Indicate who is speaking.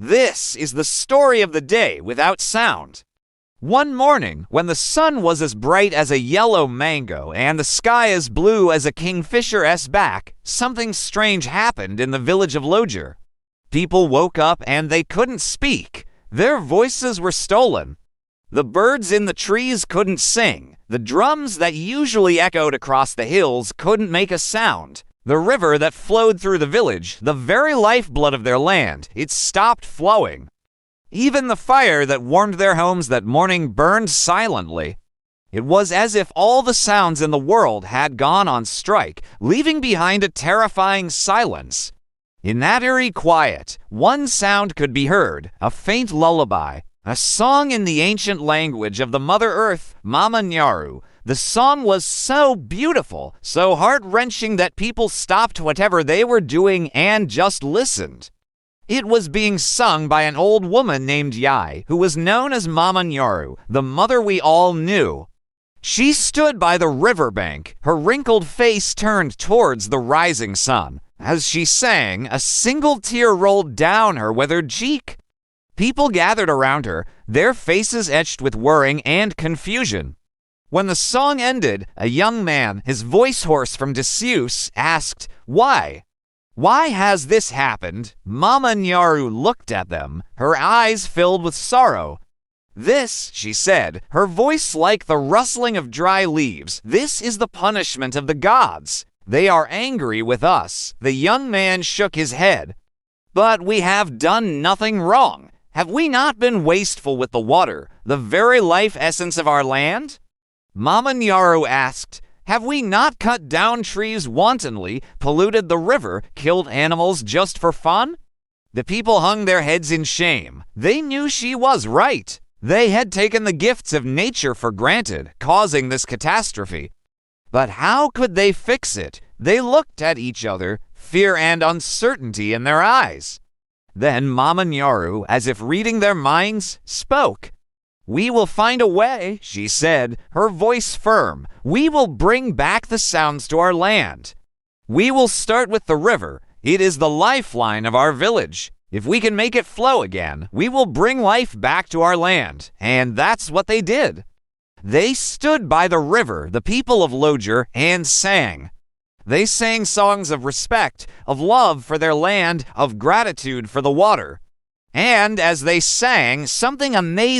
Speaker 1: This is the story of the day without sound. One morning, when the sun was as bright as a yellow mango and the sky as blue as a kingfisher's back, something strange happened in the village of Lojer. People woke up and they couldn't speak. Their voices were stolen. The birds in the trees couldn't sing. The drums that usually echoed across the hills couldn't make a sound. The river that flowed through the village, the very lifeblood of their land, it stopped flowing. Even the fire that warmed their homes that morning burned silently. It was as if all the sounds in the world had gone on strike, leaving behind a terrifying silence. In that eerie quiet, one sound could be heard, a faint lullaby, a song in the ancient language of the Mother Earth, Mama Nyaru. The song was so beautiful, so heart-wrenching that people stopped whatever they were doing and just listened. It was being sung by an old woman named Yai, who was known as Mama Nyaru, the mother we all knew. She stood by the riverbank, her wrinkled face turned towards the rising sun. As she sang, a single tear rolled down her withered cheek. People gathered around her, their faces etched with worrying and confusion. When the song ended, a young man, his voice hoarse from disuse, asked, "Why? Why has this happened?" Mama Nyaru looked at them, her eyes filled with sorrow. "This," she said, her voice like the rustling of dry leaves, "this is the punishment of the gods. They are angry with us." The young man shook his head. "But we have done nothing wrong. Have we not been wasteful with the water, the very life essence of our land?" Mama Nyaru asked, "Have we not cut down trees wantonly, polluted the river, killed animals just for fun?" The people hung their heads in shame. They knew she was right. They had taken the gifts of nature for granted, causing this catastrophe. But how could they fix it? They looked at each other, fear and uncertainty in their eyes. Then Mama Nyaru, as if reading their minds, spoke. "We will find a way," she said, her voice firm. "We will bring back the sounds to our land. We will start with the river. It is the lifeline of our village. If we can make it flow again, we will bring life back to our land." And that's what they did. They stood by the river, the people of Lojer, and sang. They sang songs of respect, of love for their land, of gratitude for the water. And as they sang, something amazing